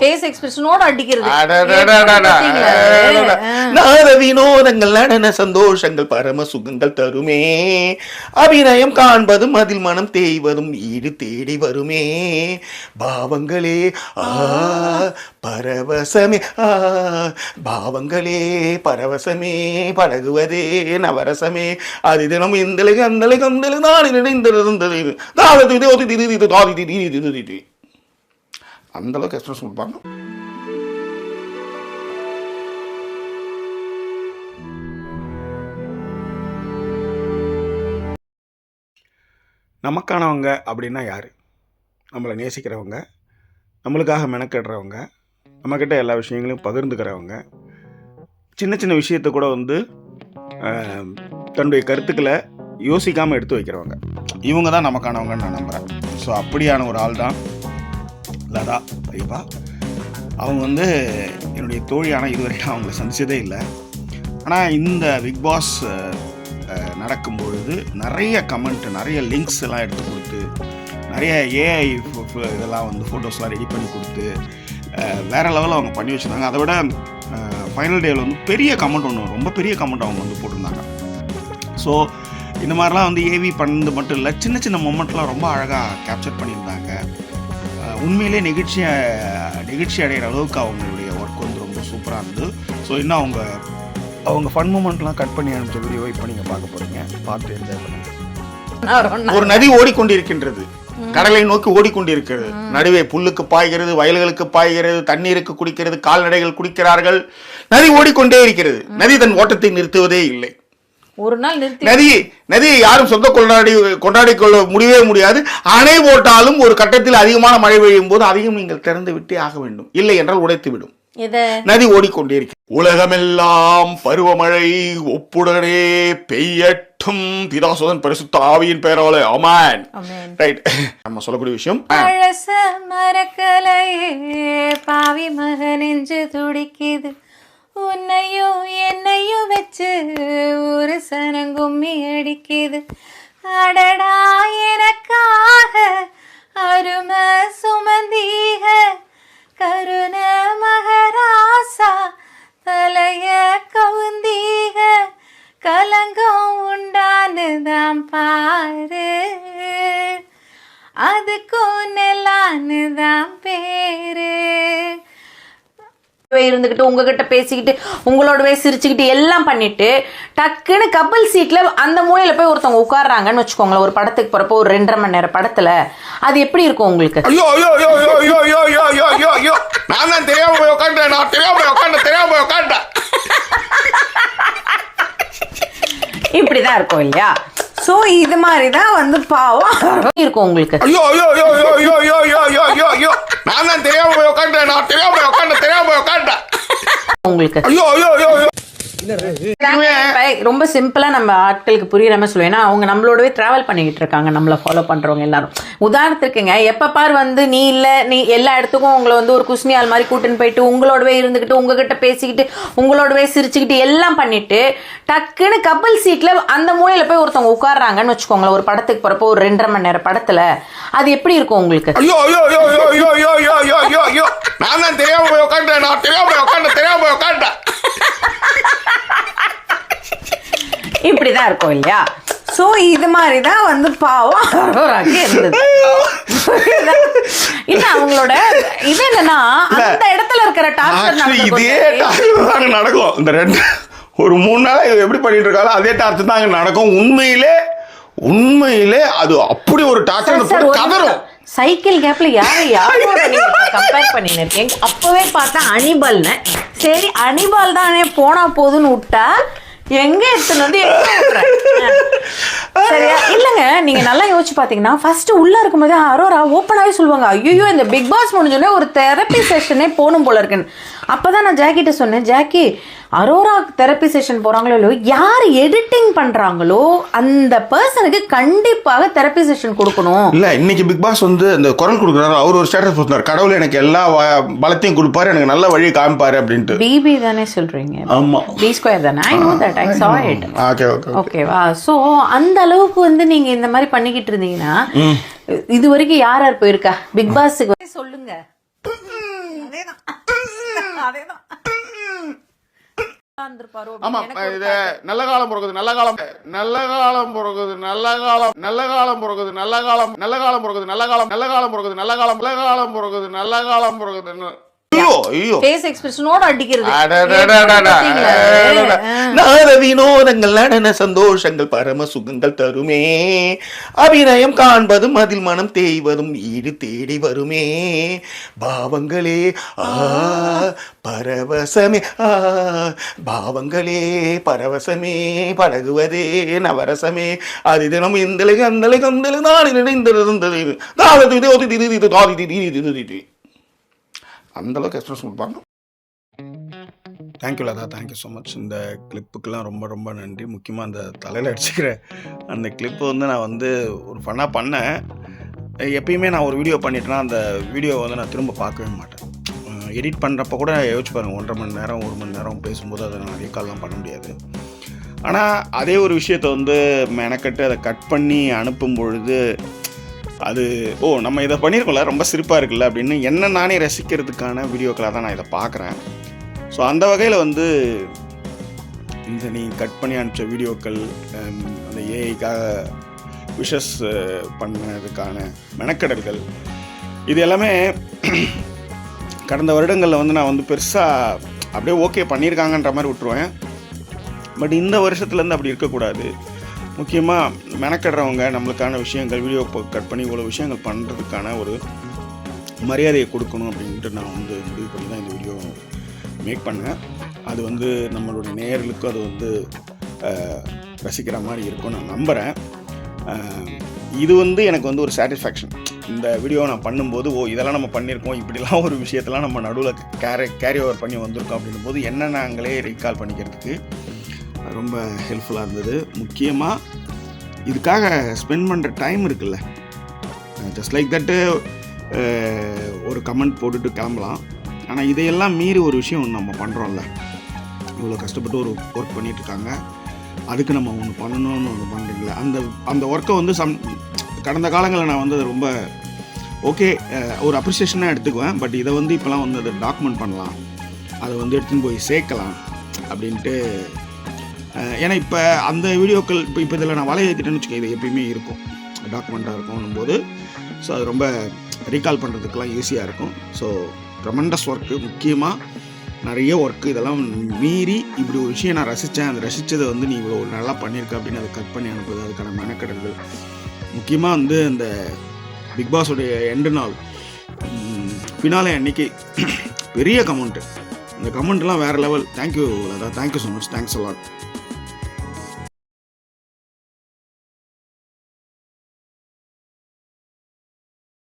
Face எக்ஸ்பிரஷனோட அடிக்கிறது. நாத வினோதங்கள் நடன சந்தோஷங்கள் பரம சுகங்கள் தருமே, அபிநயம் காண்பதும் அதில் மனம் தேய்வதும் ஈடு தேடி வருமே, பாவங்களே பரவசமே பாவங்களே பரவசமே பழகுவதே நவரசமே, அது தினம் இந்தலை கந்தலை கந்தலை நாளை நினைந்திருந்தது அந்த அளவுக்கு எக்ஸ்பிரஸ் கொடுப்பாங்க. நமக்கானவங்க அப்படின்னா யார்? நம்மளை நேசிக்கிறவங்க, நம்மளுக்காக மெனக்கெடுறவங்க, நம்மக்கிட்ட எல்லா விஷயங்களையும் பகிர்ந்துக்கிறவங்க, சின்ன சின்ன விஷயத்தை கூட வந்து தன்னுடைய கருத்துக்களை யோசிக்காமல் எடுத்து வைக்கிறவங்க, இவங்க தான் நமக்கானவங்கன்னு நான் நம்புகிறேன். ஸோ அப்படியான ஒரு ஆள் தான் லதா ஐபா. அவங்க வந்து என்னுடைய தோழியான இதுவரைக்கும் அவங்கள சந்திச்சதே இல்லை. ஆனால் இந்த பிக் பாஸ் நடக்கும்பொழுது நிறைய கமெண்ட், நிறைய லிங்க்ஸ் எல்லாம் எடுத்து கொடுத்து, நிறைய ஏஐ இதெல்லாம் வந்து ஃபோட்டோஸ்லாம் ரெடி பண்ணி கொடுத்து வேறு லெவலில் அவங்க பண்ணி வச்சுருந்தாங்க. அதை விட ஃபைனல் டேவில் வந்து பெரிய கமெண்ட் ஒன்று, ரொம்ப பெரிய கமெண்ட் அவங்க வந்து போட்டிருந்தாங்க. ஸோ இந்த மாதிரிலாம் வந்து ஏவி பண்ணது மட்டும் இல்லை, சின்ன சின்ன மொமெண்ட்லாம் ரொம்ப அழகாக கேப்சர் பண்ணியிருந்தாங்க. உண்மையிலே நெகிழ்ச்சி அடைகிற அளவுக்கு அவங்களுடைய ஒர்க் வந்து ரொம்ப சூப்பராக இருந்தது. ஸோ இன்னும் அவங்க ஃபன் மூமெண்ட்லாம் கட் பண்ணி அனுப்பிச்ச வீடியோ இப்போ நீங்கள் பார்க்க போகிறீங்க, பார்த்து என்ஜாய் பண்ணுங்க. ஒரு நதி ஓடிக்கொண்டிருக்கின்றது, கடலை நோக்கி ஓடிக்கொண்டிருக்கிறது, நடுவே புல்லுக்கு பாய்கிறது, வயல்களுக்கு பாய்கிறது, தண்ணீருக்கு குடிக்கிறது, கால்நடைகள் குடிக்கிறார்கள், நதி ஓடிக்கொண்டே இருக்கிறது. நதி தன் ஓட்டத்தை நிறுத்துவதே இல்லை. ஒரு நாள் நதியை யாரும் சொந்த கொண்டாடி கொள்ள முடியவே முடியாது. அணை போட்டாலும் ஒரு கட்டத்தில் அதிகமான மழை பெய்யும் போது அதையும் நீங்கள் திறந்து விட்டே ஆக வேண்டும், இல்லை என்றால் உடைத்து விடும். நதி ஓடிக்கொண்டே இருக்கு. உலகமெல்லாம் பருவமழை ஒப்புடனே பெய்யட்டும், பிதாசுதன் பரிசுத்த ஆவியின் பெயராலே ஆமென். ரைட், நம்ம சொல்லக்கூடிய விஷயம், பாவி மகன் நெஞ்சு துடிக்குது, உன்னையும் என்னையும் வச்சு ஒரு சனங்கும்மி அடிக்குது, அடடா எனக்காக அருமை சுமந்தீக, கருண மகராசா தலைய கவுந்தீக, கலங்கம் உண்டானுதான் பாரு, அதுக்கும் நெல்லான்னு தான் பேரு. இருந்துகிட்டு உங்ககிட்ட பேசிக்கிட்டு உங்களோடவே சிரிச்சுக்கிட்டு எல்லாம் பண்ணிட்டு டக்குன்னு கப்பல் சீட்ல அந்த மூலையில போய் ஒருத்தவங்க உட்கார்றாங்கன்னு வச்சுக்கோங்களேன், ஒரு படத்துக்கு போறப்போ ஒரு 2.5 மணி நேரம் படத்துல, அது எப்படி இருக்கும் உங்களுக்கு? இப்படிதான் இருக்கும் இல்லையா? சோ இது மாதிரிதான் வந்து பாவம் இருக்கும் உங்களுக்கு. உங்களுக்கு ரொம்ப சிம்பிளா நம்ம ஆட்களுக்கு புரியுற மாதிரி சொல்லுவேன். ஏன்னா அவங்க நம்மளோடவே டிராவல் பண்ணிக்கிட்டு இருக்காங்க, நம்மளை ஃபாலோ பண்றவங்க எல்லாரும். உதாரணத்துக்குங்க, எப்ப பார் வந்து நீ எல்லா இடத்துக்கும் உங்களை வந்து ஒரு குஸ்னியால் மாதிரி கூட்டின்னு போயிட்டு உங்களோடவே இருந்துகிட்டு உங்ககிட்ட பேசிக்கிட்டு உங்களோடவே சிரிச்சுக்கிட்டு எல்லாம் பண்ணிட்டு டக்குன்னு கப்பல் சீட்ல அந்த மூலையில போய் ஒருத்தவங்க உட்கார்றாங்கன்னு வச்சுக்கோங்களேன், ஒரு படத்துக்கு போறப்போ ஒரு 2.5 மணி நேரம் படத்துல, அது எப்படி இருக்கும் உங்களுக்கு? இப்படிதான் இருக்கும் இல்லையா? சோ இது மாதிரிதான் வந்து பாவம் இருந்தது. இல்ல அவங்களோட இது என்னன்னா, அந்த இடத்துல இருக்கிற டார்ச்சர் நடக்கும். இந்த ஒரு 3 நாளா எப்படி பண்ணிட்டு இருக்காலும் அதே டார்ச்சர் தான் நடக்கும். உண்மையிலே அது அப்படி ஒரு டார்ச்சர் கதரும். சைக்கிள் கேப்ல யாரோட நீங்க கம்பேர் பண்ணின்னு இருக்கீங்க? அப்பவே பார்த்தா அனிபால்னு, சரி அனிபால் தானே போனா போதுன்னு விட்டா எங்க எடுத்துன்னு வந்து சரியா? இல்லங்க, நீங்க நல்லா யோசிச்சு பாத்தீங்கன்னா ஃபர்ஸ்ட் உள்ள இருக்கும்போது அரோரா ஓப்பனாவே சொல்லுவாங்க, ஐயோ இந்த பிக் பாஸ் முடிஞ்சோடனே ஒரு தெரப்பி செஷனே போகணும் போல இருக்குன்னு. அப்பதான் நான் ஜாக்கிட்ட சொன்னேன், ஜாக்கி அரோரா தெரப்பி செஷன் போறாங்களோ இல்லையோ, யார் எடிட்டிங் பண்றாங்களோ அந்த பர்சனுக்கு கண்டிப்பாக தெரப்பி செஷன் கொடுக்கணும். இல்ல இன்னைக்கு பிக் பாஸ் வந்து இந்த குரல் கொடுக்குறாரு, அவர் ஒரு ஸ்டேட்டஸ் போட்டார், கடவுள் எனக்கு எல்லா பலத்தையும் கொடுப்பாரு, எனக்கு நல்ல வழியை காமிப்பாரு அப்படின்ட்டு. பிபி தானே சொல்றீங்க? ஆமா, பி ஸ்கொயர் தானே. I know that, I saw it. ஓகேவா? சோ அந்த அளவுக்கு வந்து நீங்க இந்த மாதிரி பண்ணிக்கிட்டு இருந்தீங்கன்னா இது வரைக்கும் யார் யார் போயிருக்கா பிக் பாஸ்க்கு சொல்லுங்க. அதேதான் இருந்திருப்பாரோ ஆமா எனக்கு ஒரு இது நல்ல காலம் பிறகுது நல்ல காலம் நல்ல காலம் பிறகுது நல்ல காலம் நல்ல காலம் பிறகுது நல்ல காலம் நல்ல காலம் பிறகுது நல்ல காலம் நல்ல காலம் பிறகுது நல்ல காலம் நல்ல காலம் பிறகுது நல்ல காலம் பிறகுது ஐயோ ஃபேஸ் எக்ஸ்பிரஷனோட அடிக்கிறது நாத வினோதங்கள் நடன சந்தோஷங்கள் பரம சுகங்கள் தருமே அபிநயம் காண்பதும் அதில் மனம் தேய்வதும் ஈடு தேடி வருமே பாவங்களே பரவசமே பாவங்களே பரவசமே பழகுவதே நவரசமே அது தினம் இந்தலை கந்தலை கந்தலை நாளை நினைந்திருந்தது அந்தளவுக்கு எக்ஸ்பிரஸ் கொடுப்பாங்க. Thank you Latha, thank you so much. இந்த கிளிப்புக்கெலாம் ரொம்ப ரொம்ப நன்றி. முக்கியமாக அந்த தலையில் அடிச்சுக்கிற அந்த கிளிப்பு வந்து நான் வந்து ஒரு ஃபன்னாக பண்ணேன். எப்பயுமே நான் ஒரு வீடியோ பண்ணிட்டேன்னா அந்த வீடியோவை வந்து நான் திரும்ப பார்க்கவே மாட்டேன். எடிட் பண்ணுறப்ப கூட யோசிச்சு பாருங்கள், 1.5 மணி நேரம் 1 மணி நேரம் பேசும்போது அதை நான் ரீகால்லாம் பண்ண முடியாது. ஆனால் அதே ஒரு விஷயத்தை வந்து மெனக்கட்டு அதை கட் பண்ணி அனுப்பும் பொழுது அது நம்ம இதை பண்ணியிருக்கோம்ல, ரொம்ப சிரிப்பாக இருக்குல்ல அப்படின்னு என்ன நானே ரசிக்கிறதுக்கான வீடியோக்களாக தான் நான் இதை பார்க்குறேன். ஸோ அந்த வகையில் வந்து இந்த நீ கட் பண்ணி அனுப்பிச்ச வீடியோக்கள், அந்த ஏஐக்காக விஷஸ் பண்ணதுக்கான மெனக்கடல்கள், இது எல்லாமே கடந்த வருடங்களில் வந்து நான் வந்து பெருசாக அப்படியே ஓகே பண்ணியிருக்காங்கன்ற மாதிரி விட்டுருவேன். பட் இந்த வருஷத்துலேருந்து அப்படி இருக்கக்கூடாது. முக்கியமாக மெனக்கடுறவங்க நம்மளுக்கான விஷயங்கள் வீடியோ கட் பண்ணி இவ்வளோ விஷயங்கள் பண்ணுறதுக்கான ஒரு மரியாதையை கொடுக்கணும் அப்படின்ட்டு நான் வந்து முடிவு பண்ணி தான் இந்த வீடியோ மேக் பண்ணேன். அது வந்து நம்மளுடைய நேயர்களுக்கும் அது வந்து ரசிக்கிற மாதிரி இருக்கும் நான் நம்புகிறேன். இது வந்து எனக்கு வந்து ஒரு சாட்டிஸ்ஃபேக்ஷன். இந்த வீடியோ நான் பண்ணும்போது இதெல்லாம் நம்ம பண்ணியிருக்கோம், இப்படிலாம் ஒரு விஷயத்தெல்லாம் நம்ம நடுவில் கேரி ஓவர் பண்ணி வந்திருக்கோம் அப்படின்னும் போது என்ன நாங்களே ரீகால் பண்ணிக்கிறதுக்கு ரொம்ப ஹெல்ப்ஃபுல்லாக இருந்தது. முக்கியமாக இதுக்காக ஸ்பெண்ட் பண்ணுற டைம் இருக்குல்ல, ஜஸ்ட் லைக் தட்டு ஒரு கமெண்ட் போட்டுட்டு கிளம்பலாம். ஆனால் இதையெல்லாம் மீறி ஒரு விஷயம் நம்ம பண்ணுறோம்ல, இவ்வளோ கஷ்டப்பட்டு ஒரு ஒர்க் பண்ணிகிட்ருக்காங்க, அதுக்கு நம்ம ஒன்று பண்ணணும்னு ஒன்று பண்ணுறீங்களே, அந்த ஒர்க்கை வந்து கடந்த காலங்களில் நான் வந்து ரொம்ப ஓகே ஒரு அப்ரிசியேஷனாக எடுத்துக்குவேன். பட் இதை வந்து இப்போலாம் வந்து அதை டாக்குமெண்ட் பண்ணலாம், அதை வந்து எடுத்துன்னு போய் சேர்க்கலாம் அப்படின்ட்டு. ஏன்னா இப்போ அந்த வீடியோக்கள் இப்போ இதில் நான் வலையை ஏற்றிட்டேன்னு வச்சுக்கோங்க, இது எப்பயுமே இருக்கும், டாக்குமெண்ட்டாக இருக்கும்னும் போது ஸோ அது ரொம்ப ரீகால் பண்ணுறதுக்கெலாம் ஈஸியாக இருக்கும். ஸோ ட்ரெமெண்டஸ் ஒர்க்கு, முக்கியமாக நிறைய ஒர்க்கு, இதெல்லாம் மீறி இப்படி ஒரு விஷயம் நான் ரசித்தேன், அந்த ரசித்ததை வந்து நீ இவ்வளோ நல்லா பண்ணியிருக்க அப்படின்னு அதை கட் பண்ணி அனுப்புது, அதுக்கான மெனக்கடல்கள். முக்கியமாக வந்து அந்த பிக் பாஸோடைய எண்டு நாள் ஃபினாலே அன்றைக்கி பெரிய கமெண்ட்டு, இந்த கமெண்ட்லாம் வேறு level. Thank you Latha, thank you so much, thanks a lot.